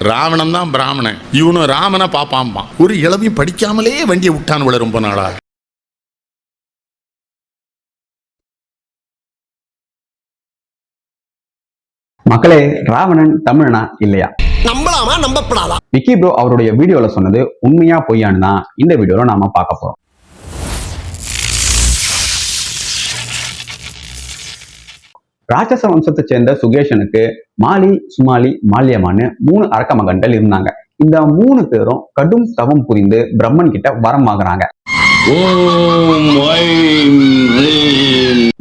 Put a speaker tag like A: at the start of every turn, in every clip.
A: ராவணன் தான் பிராமணன், இவனும் ராமனை பாப்பாம்பான். ஒரு இளவையும் படிக்காமலே வண்டியை விட்டான் ரொம்ப நாளா.
B: மக்களே, ராவணன் தமிழனா இல்லையா?
C: நம்பலாமா நம்பப்படாதா?
B: விக்கி ப்ரோ அவருடைய வீடியோல சொன்னது உண்மையா பொய்யான்னு தான் இந்த வீடியோல நாம பார்க்க போறோம். ராட்சச வம்சத்தை சேர்ந்த சுகேஷனுக்கு மாலி, சுமாலி, மால்யமான்னு 3 அரக்க மகன்கள் இருந்தாங்க. இந்த 3 பேரும் கடும் தவம் புரிந்து பிரம்மன் கிட்ட வரம் வாங்குறாங்க.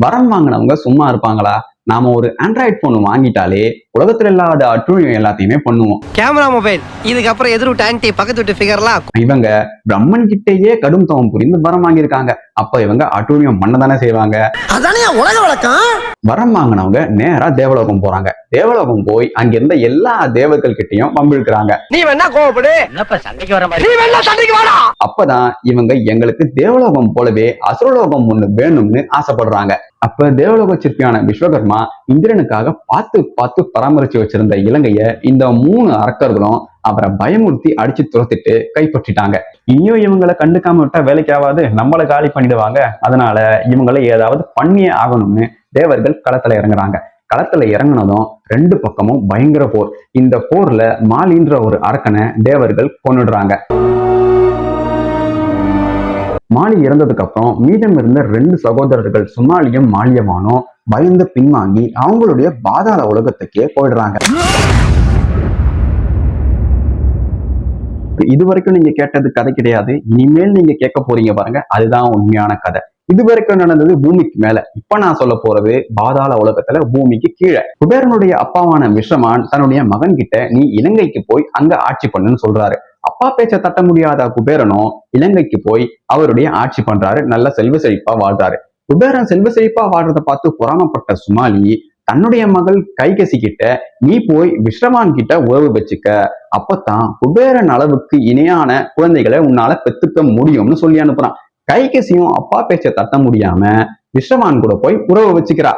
B: வரம் வாங்கினவங்க சும்மா இருப்பாங்களா? நாம ஒரு ஆண்ட்ராய்ட் போன் வாங்கிட்டாலே உலகத்துல இல்லாத அட்டுழியம் எல்லாத்தையுமே பண்ணுவோம்.
C: கேமரா மொபைல், இதுக்கப்புறம் எதிர் விட்டு ஆன்டி, பக்கத்து விட்டு ஃபிகர்லாம்.
B: இவங்க பிரம்மன் கிட்டேயே கடும் தவம் புரிந்து வரம் வாங்கியிருக்காங்க. அப்ப இவங்க அட்டுழியம் பண்ணதானே செய்வாங்க.
C: அதானே உலக வழக்கம்.
B: வரம் வாங்கினவங்க நேரா தேவலோகம் போறாங்க. தேவலோகம் போய் அங்கிருந்த எல்லா தேவர்கள் கிட்டையும் வம்பிழுக்கிறாங்க.
C: நீ வேணா கோவப்படு, சண்டைக்கு வர மாதிரி, நீ வேணா சண்டைக்கு வாடா. அப்பதான்
B: இவங்க எங்களுக்கு தேவலோகம் போலவே அசுரலோகம் ஒண்ணு வேணும்னு ஆசைப்படுறாங்க. அப்ப தேவலோக சிற்பியான விஸ்வகர்மா இந்திரனுக்காக பார்த்து பராமரிச்சு வச்சிருந்த இலங்கைய இந்த 3 அரக்கர்களும் அவரை பயமுறுத்தி அடிச்சு துரத்திட்டு கைப்பற்றிட்டாங்க. இனியும் இவங்களை கண்டுக்காம விட்டா வேலைக்கு ஆகாது, நம்மளை காலி பண்ணிடுவாங்க. அதனால இவங்களை ஏதாவது பண்ணியே ஆகணும்னு தேவர்கள் களத்துல இறங்குறாங்க. களத்துல இறங்கினதும் 2 பக்கமும் பயங்கர போர். இந்த போர்ல மாலின்ற ஒரு அரக்கனை தேவர்கள் கொன்னுடுறாங்க. மாலி இறந்ததுக்கு அப்புறம் மீதம் இருந்த 2 சகோதரர்கள் சுமாலியும் மால்யமானும் பயந்து பின்வாங்கி அவங்களுடைய பாதாள உலகத்துக்கே போயிடுறாங்க. இதுவரைக்கும் நீங்க கேட்டது கதை கிடையாது, இனிமேல் நீங்க கேட்க போறீங்க பாருங்க, அதுதான் உண்மையான கதை. இதுவரைக்கும் நடந்தது பூமிக்கு மேல, இப்ப நான் சொல்ல போறது பாதாள உலகத்துல பூமிக்கு கீழே. குபேரனுடைய அப்பாவான விஸ்வமான் தன்னுடைய மகன் கிட்ட நீ இலங்கைக்கு போய் அங்க ஆட்சி பண்ணுன்னு சொல்றாரு. அப்பா பேச்ச தட்ட முடியாத குபேரனும் இலங்கைக்கு போய் அவருடைய ஆட்சி பண்றாரு. நல்ல செல்வ செழிப்பா வாழ்றாரு. குபேரன் செல்வ செழிப்பா வாழ்றதை பார்த்து பொறாமப்பட்ட சுமாலி தன்னுடைய மகள் கைகசி கிட்ட நீ போய் விஸ்வமான் கிட்ட உறவு வச்சுக்க, அப்பத்தான் குபேரன் அளவுக்கு இணையான குழந்தைகளை உன்னால பெத்துக்க முடியும்னு சொல்லி அனுப்புறான். கைகசியும் அப்பா பேச்ச தட்ட முடியாம விஸ்வமான் கூட போய் உறவு வச்சுக்கிறா.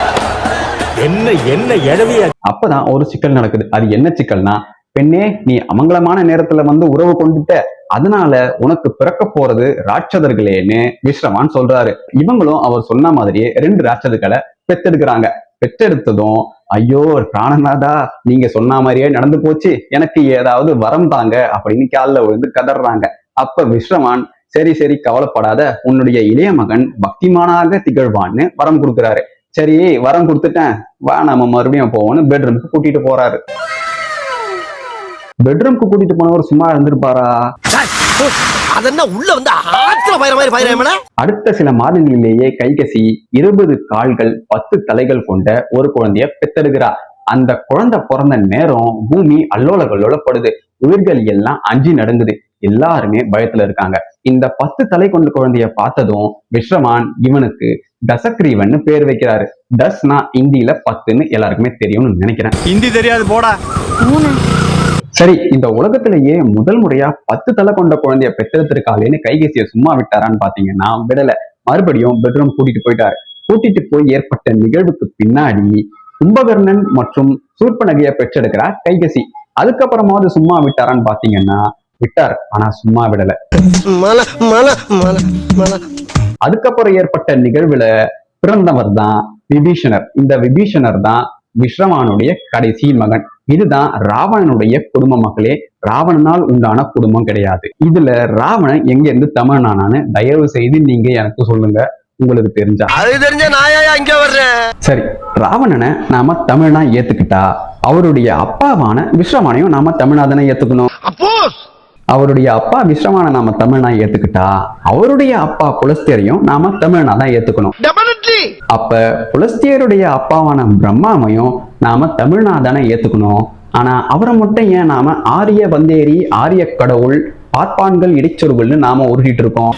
B: அப்பதான் ஒரு சிக்கல் நடக்குது. அது என்ன சிக்கல்னா, பெண்ணே நீ அமங்கலமான நேரத்துல வந்து உறவு கொண்டுட்ட, அதனால உனக்கு பிறக்க போறது ராட்சதர்களேன்னு விஸ்வமான் சொல்றாரு. இவங்களும் அவர் சொன்ன மாதிரியே 2 ராட்சதர்களை பெத்தெடுக்கிறாங்க. பெற்றெடுத்ததும் ஐயோ பிராணநாதா, நீங்க சொன்ன மாதிரியே நடந்து போச்சு, எனக்கு ஏதாவது வரம் தாங்க அப்படின்னு காலில் விழுந்து கதறாங்க. அப்ப விஸ்வமான் சரி கவலைப்படாத, உன்னுடைய இளைய மகன் பக்திமானாக திகழ்வான்னு வரம் கொடுக்குறாரு. சரி வரம் கொடுத்துட்டேன், வா நம்ம மறுபடியும் போவோம்னு பெட்ரூமுக்கு கூட்டிட்டு போறாரு. பெட்ரூம்க்கு கூட்டிட்டு போனவர் சும்மா இருந்திருப்பாரா? அடுத்த சில மாதங்களிலேயே கைகசி 20 கால்கள் 10 தலைகள் கொண்ட ஒரு குழந்தைய பெத்தெடுக்கிறார். அந்த குழந்தை பிறந்த நேரம் பூமி அல்லோல கல்லோலப்படுது. உயிர்கள் எல்லாம் அஞ்சி நடுங்குது. எல்லாருமே பயத்துல இருக்காங்க. இந்த 10 தலை கொண்ட குழந்தைய பார்த்ததும் விஸ்வமான் இவனுக்கு தசக்ரீவன் பேர் வைக்கிறாரு. தஸ்னா இந்தியில 10ன்னு எல்லாருக்குமே தெரியும்னு நினைக்கிறேன்.
D: ஹிந்தி தெரியாது போடா.
B: சரி, இந்த உலகத்திலேயே முதல் முறையா 10 தலை கொண்ட குழந்தைய பெற்றெடுத்திருக்காளேன்னு கைகசிய சும்மா விட்டாரான்னு பாத்தீங்கன்னா விடல. மறுபடியும் பெட்ரூம் கூட்டிட்டு போயிட்டாரு. கூட்டிட்டு போய் ஏற்பட்ட நிகழ்வுக்கு பின்னாடி கும்பகர்ணன் மற்றும் சூர்பனகைய பெற்றெடுக்கிறார் கைகசி. அதுக்கப்புறமாவது சும்மா விட்டாரான்னு பாத்தீங்கன்னா விட்டார், ஆனா சும்மா விடல. அதுக்கப்புறம் ஏற்பட்ட நிகழ்வுல பிறந்தவர் தான் விபீஷணர். இந்த விபீஷணர் தான் விஸ்வமானுடைய கடைசி மகன். இதுதான் ராவணனுடைய குடும்ப மக்களே. ராவணனால் உண்டான குடும்பம் கிடையாது. இதுல ராவணன் எங்க இருந்து தமிழனானு தயவு செய்து நீங்க எனக்கு சொல்லுங்க, உங்களுக்கு தெரிஞ்சா. சரி, ராவணனை நாம தமிழனா ஏத்துக்கிட்டா அவருடைய அப்பாவான விஸ்வமானையும் நாம தமிழாதானே ஏத்துக்கணும். அவருடைய அப்பா விஸ்வமான நாம தமிழ்னா ஏத்துக்கிட்டா அவருடைய அப்பா புலஸ்தியரையும் நாம தமிழ்னா தான் ஏத்துக்கணும். அப்ப புலஸ்தியருடைய அப்பாவான பிரம்மாவையும் நாம தமிழ்னா தானே ஏத்துக்கணும். ஆனா அவரை மட்டும் ஏன் நாம ஆரிய வந்தேரி, ஆரிய கடவுள், பார்ப்பான்கள், இடைச்சொருகள்னு நாம உருட்டிட்டு இருக்கோம்.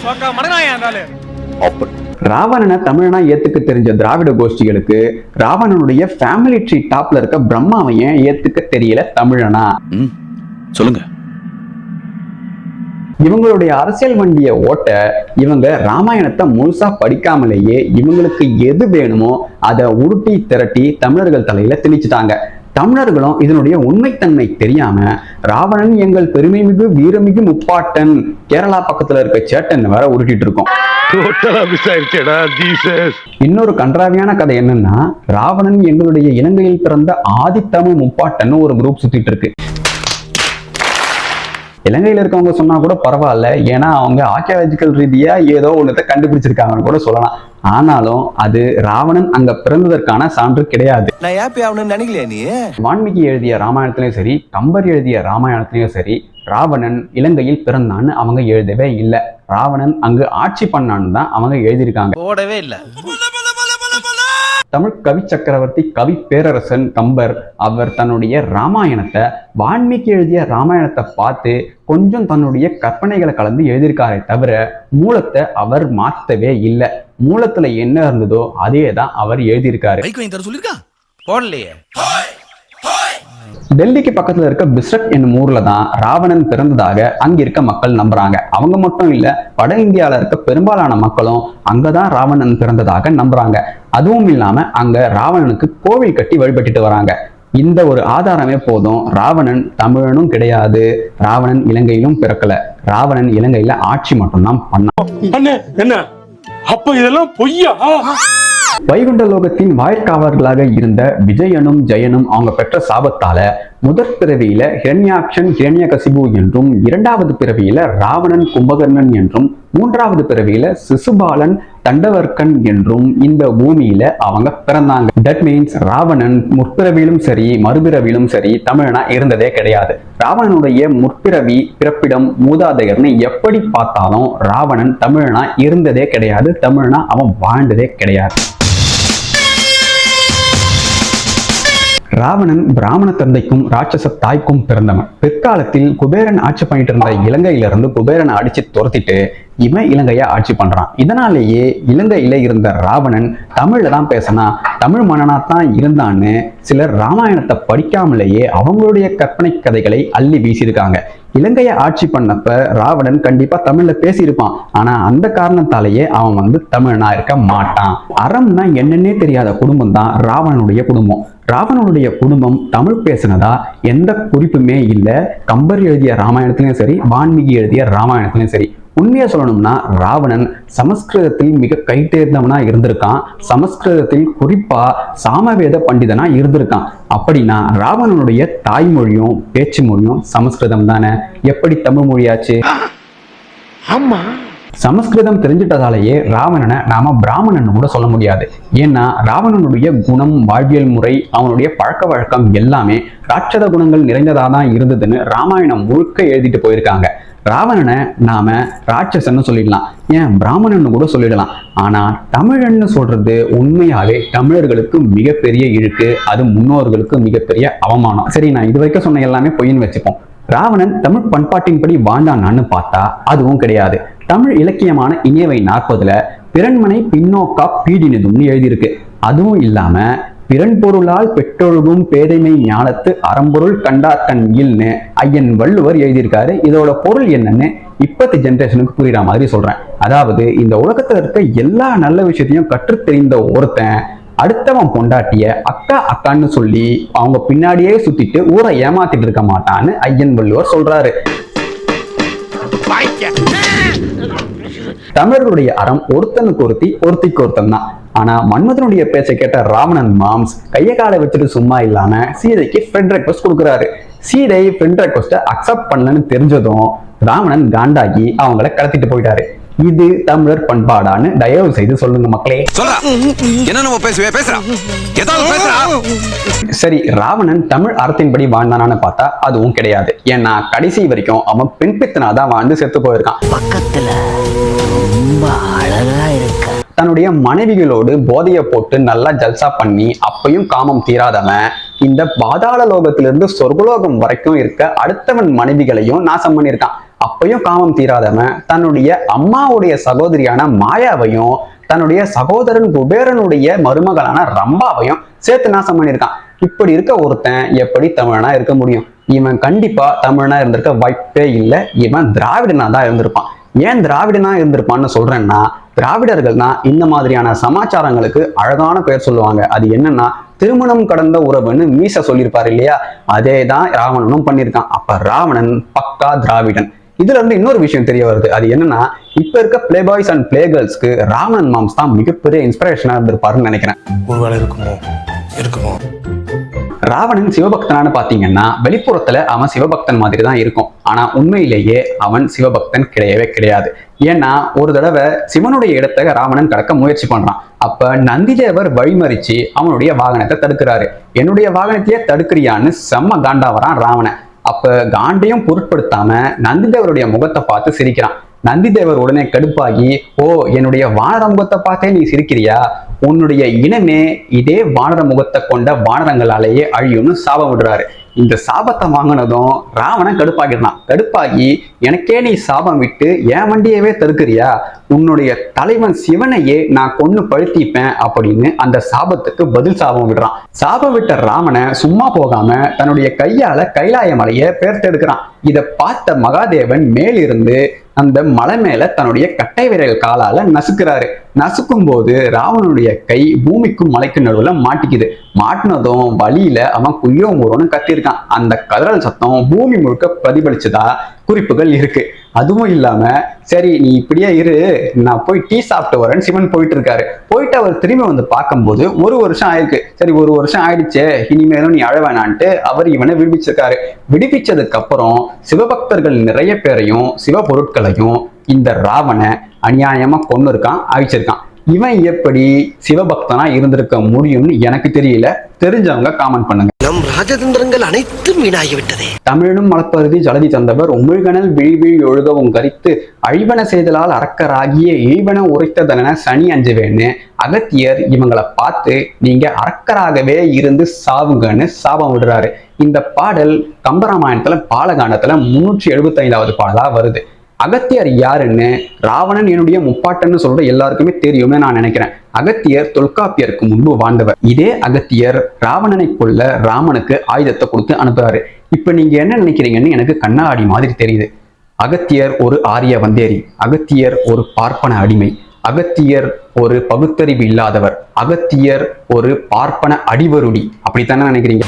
B: ராவணனை தமிழனா ஏத்துக்க தெரிஞ்ச திராவிட கோஷ்டிகளுக்கு ராவணனுடைய ஃபேமிலி ட்ரீ டாப்ல இருக்க பிரம்மாவை ஏன் ஏத்துக்க தெரியல தமிழனா?
D: சொல்லுங்க.
B: இவங்களுடைய அரசியல் வண்டிய ஓட்ட இவங்க ராமாயணத்தை முழுசா படிக்காமலேயே இவங்களுக்கு எது வேணுமோ அதை உருட்டி திரட்டி தமிழர்கள் தலையில திணிச்சுட்டாங்க. தமிழர்களும் இதனுடைய உண்மைத்தன்மை தெரியாம ராவணன் எங்கள் பெருமைமிகு வீரமிகு முப்பாட்டன், கேரளா பக்கத்துல இருக்க சேட்டன் வேற உருட்டிட்டு இருக்கோம். இன்னொரு கன்றாவியான கதை என்னன்னா, ராவணன் எங்களுடைய இலங்கையில் பிறந்த ஆதித்தமிழ் முப்பாட்டன் ஒரு குரூப் சுத்திட்டு இருக்கு. இலங்கையில இருக்கவங்க சொன்னா கூட பரவாயில்ல, ஏன்னா அவங்க ஆர்கியாலஜிக்கல் ரீதியா ஏதோ ஒன்றத்தை கண்டுபிடிச்சிருக்காங்கன்னு கூட சொல்லலாம். ஆனாலும் அது ராவணன் அங்க பிறந்ததற்கான சான்று கிடையாது. வால்மீகி எழுதிய ராமாயணத்திலையும் சரி, கம்பர் எழுதிய ராமாயணத்திலையும் சரி, ராவணன் இலங்கையில் பிறந்தான்னு அவங்க எழுதவே இல்லை. ராவணன் அங்கு ஆட்சி பண்ணான்னு தான் அவங்க எழுதியிருக்காங்க.
D: ஓடவே இல்லை.
B: தமிழ் கவி சக்கரவர்த்தி கவி பேரரசன் கம்பர் அவர் தன்னுடைய ராமாயணத்தை வால்மீகி எழுதிய ராமாயணத்தை பார்த்து கொஞ்சம் தன்னுடைய கற்பனைகளை கலந்து எழுதியிருக்காரே தவிர மூலத்தை அவர் மாற்றவே இல்லை. மூலத்துல என்ன இருந்ததோ அதே தான் அவர் எழுதியிருக்காரு. டெல்லிக்கு பக்கத்துல இருக்க பிஸ்ரக் என்னும் ஊர்ல தான் ராவணன் பிறந்ததாக அங்க இருக்க மக்கள் நம்புறாங்க. அவங்க மட்டும் இல்ல, வட இந்தியால இருக்க பெரும்பாலான மக்களும் அங்கதான் ராவணன் பிறந்ததாக நம்புறாங்க. அதுவும் இல்லாம அங்க ராவணனுக்கு கோவில் கட்டி வழிபட்டுட்டு வராங்க. இந்த ஒரு ஆதாரமே போதும். ராவணன் தமிழனும் கிடையாது, ராவணன் இலங்கையிலும் பிறக்கல, ராவணன் இலங்கையில ஆட்சி மட்டும்தான் பண்ணான்.
E: அப்ப இதெல்லாம் பொய்யா?
B: வைகுண்ட லோகத்தின் வாயிற்காவலர்களாக இருந்த விஜயனும் ஜெயனும் அவங்க பெற்ற சாபத்தால முதற் பிறவியில ஹிரண்யாக்ஷன் ஹிரண்யகசிபு என்றும், இரண்டாவது பிறவியில ராவணன் கும்பகர்ணன் என்றும், மூன்றாவது பிறவியில சிசுபாலன் தண்டவர்க்கன் என்றும் இந்த பூமியில அவங்க பிறந்தாங்க. தட் மீன்ஸ் ராவணன் முற்பிறவியிலும் சரி மறுபிறவியிலும் சரி தமிழனா இருந்ததே கிடையாது. ராவணனுடைய முற்பிறவி பிறப்பிடம் மூதாதையர்னு எப்படி பார்த்தாலும் ராவணன் தமிழனா இருந்ததே கிடையாது, தமிழனா அவன் வாழ்ந்ததே கிடையாது. ராவணன் பிராமண தந்தைக்கும் ராட்சச தாய்க்கும் பிறந்தவன். பிற்காலத்தில் குபேரன் ஆட்சி பண்ணிட்டு இருந்த இலங்கையிலிருந்து குபேரனை அடிச்சு துரத்திட்டு இவன் இலங்கையை ஆட்சி பண்றான். இதனாலேயே இலங்கையில இருந்த ராவணன் தமிழ்ல தான் பேசினா, தமிழ் மன்னனா தான் இருந்தான்னு சிலர் ராமாயணத்தை படிக்காமலேயே அவங்களுடைய கற்பனை கதைகளை அள்ளி வீசியிருக்காங்க. இலங்கையை ஆட்சி பண்ணப்ப ராவணன் கண்டிப்பா தமிழ்ல பேசியிருப்பான். ஆனா அந்த காரணத்தாலேயே அவன் தமிழனா இருக்க மாட்டான். அறம்னா என்னன்னே தெரியாத குடும்பம் தான் ராவணனுடைய குடும்பம். ராவணனுடைய குடும்பம் தமிழ் பேசினதா எந்த குறிப்புமே இல்லை. கம்பர் எழுதிய ராமாயணத்திலையும் சரி, வால்மீகி எழுதிய ராமாயணத்திலையும் சரி. உண்மையா சொல்லணும்னா ராவணன் சமஸ்கிருதத்தில் மிக கைதேர்ந்தவனா இருந்திருக்கான். சமஸ்கிருதத்தில் குறிப்பா சாமவேத பண்டிதனா இருந்திருக்கான். அப்படின்னா ராவணனுடைய தாய்மொழியும் பேச்சு மொழியும் சமஸ்கிருதம் தானே, எப்படி தமிழ் மொழியாச்சு?
E: ஆமா,
B: சமஸ்கிருதம் தெரிஞ்சிட்டதாலேயே ராவணனை நாம பிராமணன் கூட சொல்ல முடியாது. ஏன்னா ராவணனுடைய குணம், வாழ்வியல் முறை, அவனுடைய பழக்க வழக்கம் எல்லாமே ராட்சத குணங்கள் நிறைந்ததா தான் இருந்ததுன்னு ராமாயணம் முழுக்க எழுதிட்டு போயிருக்காங்க. ராவணனை நாம ராட்சசன்னு சொல்லிடலாம், ஏன் பிராமணன்னு கூட சொல்லிடலாம். ஆனா தமிழன்னு சொல்றது உண்மையாவே தமிழர்களுக்கு மிகப்பெரிய இழுக்கு, அது முன்னோர்களுக்கு மிகப்பெரிய அவமானம். சரி, நான் இது வரைக்கும் சொன்ன எல்லாமே பொய்ன்னு வச்சுப்போம். ராவணன் தமிழ் பண்பாட்டின்படி வாழ்ந்தான்னு பார்த்தா அதுவும் கிடையாது. தமிழ் இலக்கியமான இனியவை 40ல பிறன்மனை பின்னோக்கா பீடினதும்னு எழுதியிருக்கு. அதுவும் இல்லாம பிறன் பொருளால் பெற்றொழுகும் பேதைமை ஞானத்து அறம்பொருள் கண்டார்கண் இல்னு ஐயன் வள்ளுவர் எழுதியிருக்காரு. இதோட பொருள் என்னன்னு இப்பத்தி ஜென்ரேஷனுக்கு புரியுற மாதிரி சொல்றேன். அதாவது இந்த உலகத்துல இருக்க எல்லா நல்ல விஷயத்தையும் கற்று தெரிந்த ஒருத்தன் அடுத்தவன் பொண்டாட்டிய அக்கா அக்கான்னு சொல்லி அவங்க பின்னாடியே சுத்திட்டு ஊரை ஏமாத்திட்டு இருக்க மாட்டான்னு ஐயன் வள்ளுவர் சொல்றாரு. தமிழர்களுடைய அறம் ஒருத்தனுக்கு ஒருத்தி, ஒருத்திக்கு ஒருத்தன் தான். ஆனா மன்மதனுடைய பேச்சை கேட்ட ராவணன் மாம்ஸ் கைய காலை வச்சுட்டு சும்மா இல்லாம சீதைக்கு ஃப்ரெண்ட் ரெக்வஸ்ட் கொடுக்குறாரு. சீதை ஃப்ரெண்ட் ரெக்வஸ்ட அக்செப்ட் பண்ணலன்னு தெரிஞ்சதும் ராவணன் காண்டாகி அவங்கள கடத்திட்டு போயிட்டாரு. இது தமிழர் பண்பாடான்னு தயவு செய்து சொல்லுங்க மக்களே. சரி, ராவணன் தமிழ் அறத்தின்படி வாழ்ந்தானான்னு பார்த்தா அதுவும் கிடையாது. ஏன்னா கடைசி வரைக்கும் அவன் பெண் பித்தனாதான் வாழ்ந்து செத்து போயிருக்கான்.
C: பக்கத்துல ரொம்ப அழகா இருக்க
B: தன்னுடைய மனைவிகளோடு போதைய போட்டு நல்லா ஜல்சா பண்ணி அப்பையும் காமம் தீராதவன் இந்த பாதாள லோகத்திலிருந்து சொர்க்கலோகம் வரைக்கும் இருக்க அடுத்தவன் மனைவிகளையும் நாசம் பண்ணியிருக்கான். அப்பையும் காமம் தீராதவன் தன்னுடைய அம்மாவுடைய சகோதரியான மாயாவையும் தன்னுடைய சகோதரன் குபேரனுடைய மருமகளான ரம்பாவையும் சேர்த்து நாசம் பண்ணியிருக்கான். இப்படி இருக்க ஒருத்தன் எப்படி தமிழனா இருக்க முடியும்? இவன் கண்டிப்பா தமிழனா இருந்திருக்க வாய்ப்பே இல்லை. இவன் திராவிடனா தான் இருந்திருப்பான். ஏன் திராவிடனா இருந்திருப்பான்னு சொல்றேன்னா, திராவிடர்கள் தான் இந்த மாதிரியான சமாச்சாரங்களுக்கு அழகான பெயர் சொல்லுவாங்க. அது என்னன்னா, திருமணம் கடந்த உறவுன்னு மீச சொல்லியிருப்பாரு இல்லையா, அதே தான் ராவணனும் பண்ணியிருக்கான். அப்ப ராவணன் பக்கா திராவிடன். இதுல இருந்து இன்னொரு விஷயம் தெரிய வருது. அது என்னன்னா, இப்ப இருக்க பிளே பாய்ஸ் அண்ட் பிளே கேர்ள்ஸ்க்கு ராவணன் மாம்ஸ் தான் மிகப்பெரிய இன்ஸ்பிரேஷனா இருந்திருப்பாருன்னு நினைக்கிறேன்.
E: ஒருவேளை இருக்குமோ.
B: ராவணன் சிவபக்தனான்னு பாத்தீங்கன்னா, வெளிப்புறத்துல அவன் சிவபக்தன் மாதிரி தான் இருக்கும். ஆனா உண்மையிலேயே அவன் சிவபக்தன் கிடையவே கிடையாது. ஏன்னா ஒரு தடவை சிவனுடைய இடத்தை ராவணன் கடக்க முயற்சி பண்றான். அப்ப நந்திதேவர் வழிமறிச்சு அவனுடைய வாகனத்தை தடுக்கிறாரு. என்னுடைய வாகனத்தையே தடுக்கிறியான்னு செம்ம காண்டாவறான் ராவணன். அப்ப காண்டையும் பொருட்படுத்தாம நந்திதேவருடைய முகத்தை பார்த்து சிரிக்கிறான். நந்திதேவர் உடனே கடுப்பாகி, ஓ என்னுடைய வானர முகத்தை பார்த்தே நீ சிரிக்கிறியா, உன்னுடைய இனமே இதே வானர முகத்தை கொண்ட வானரங்களாலேயே அழியும்னு சாபம் விடுறாரு. இந்த சாபத்தை வாங்கினதும் ராவணன் கடுப்பாகிடலாம். கடுப்பாகி, எனக்கே நீ சாபம் விட்டு என் வண்டியவே தடுக்கிறியா, உன்னுடைய தலைவன் சிவனையே நான் கொன்னு பழுத்திப்பேன் அப்படின்னு அந்த சாபத்துக்கு பதில் சாபம் விடுறான். சாபம் விட்ட ராமனை சும்மா போகாம தன்னுடைய கையால கைலாய மலையை பெயர்த்தெடுக்கிறான். இதை பார்த்த மகாதேவன் மேலிருந்து அந்த மலை மேல தன்னுடைய கட்டை விரல் காலால நசுக்கிறாரு. நசுக்கும் போது ராவணனுடைய கை பூமிக்கும் மலைக்கும் நடுவுல மாட்டிக்குது. மாட்டினதும் வழியில அவன் குய்யோ முறோன்னு கத்திருக்கான். அந்த கதறல் சத்தம் பூமி முழுக்க பிரதிபலிச்சதா குறிப்புகள் இருக்கு. அதுவும் இல்லாம, சரி நீ இப்படியே இரு, நான் போய் டீ சாப்பிட்டு வரேன்னு சிவன் போயிட்டு இருக்காரு. போயிட்டு அவர் திரும்பி வந்து பார்க்கும்போது 1 வருஷம் ஆயிருக்கு. சரி 1 வருஷம் ஆயிடுச்சே, இனிமேலும் நீ அழ வேணான்ட்டு அவர் இவனை விடுவிச்சிருக்காரு. விடுவிச்சதுக்கு அப்புறம் சிவபக்தர்கள் நிறைய பேரையும் சிவ பொருட்களையும் இந்த ராவண அநியாயமா கொண்டு இருக்கான், அழிச்சிருக்கான். இவன் எப்படி சிவபக்தனா இருந்திருக்க முடியும்னு எனக்கு தெரியல. தெரிஞ்சவங்க காமெண்ட் பண்ணுங்க.
F: நம் ராஜதந்திரங்கள் அனைத்தும் வீணாகிவிட்டதே.
B: தமிழும் மலப்பருதி ஜலதி தந்தவர் உமிழ்கணல் விழிவிழ் ஒழுகவும் கரித்து அழிவன செய்தலால் அரக்கராகிய இழிவன உரைத்ததென சனி அஞ்சுவேன்னு அகத்தியர் இவங்களை பார்த்து நீங்க அரக்கராகவே இருந்து சாவுங்கன்னு சாபம் விடுறாரு. இந்த பாடல் கம்பராமாயணத்துல பாலகாண்டத்துல 375வது பாடலா வருது. அகத்தியர் யாருன்னு ராவணன் என்னுடைய முப்பாட்டன்னு சொல்ற எல்லாருக்குமே தெரியும்னு நான் நினைக்கிறேன். அகத்தியர் தொல்காப்பியருக்கு முன்பு வாழ்ந்தவர். இதே அகத்தியர் ராவணனை கொல்ல ராமனுக்கு ஆயுதத்தை கொடுத்து அனுப்புறாரு. இப்ப நீங்க என்ன நினைக்கிறீங்கன்னு எனக்கு கண்ணாடி மாதிரி தெரியுது. அகத்தியர் ஒரு ஆரிய வந்தேரி, அகத்தியர் ஒரு பார்ப்பன அடிமை, அகத்தியர் ஒரு பகுத்தறிவு இல்லாதவர், அகத்தியர் ஒரு பார்ப்பன அடிவருடி, அப்படித்தானே நினைக்கிறீங்க?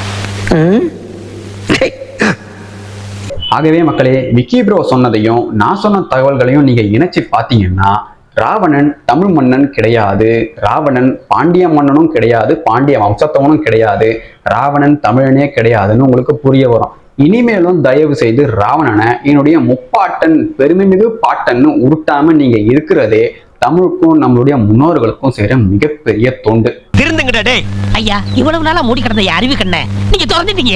B: ஆகவே மக்களே, விக்கி ப்ரோ சொன்னதையும் நான் சொன்ன தகவல்களையும் நீங்க இணைச்சு பார்த்தீங்கன்னா, ராவணன் தமிழ் மன்னன் கிடையாது, ராவணன் பாண்டிய மன்னனும் கிடையாது, பாண்டிய வம்சத்தவனும் கிடையாது, ராவணன் தமிழனே கிடையாதுன்னு உங்களுக்கு புரிய வரும். இனிமேலும் தயவு செய்து ராவணனை என்னுடைய முப்பாட்டன் பெருமைமிகு பாட்டன்னு உருட்டாம நீங்க இருக்கிறதே தமிழுக்கும் நம்மளுடைய முன்னோர்களுக்கும் செய்யற மிகப்பெரிய தொண்டு.
C: திருந்துங்கடா டேய். ஐயா, இவ்வளவு நாளா மூடி கிடந்த அறிவு கண்ண நீங்க திறந்துட்டீங்க.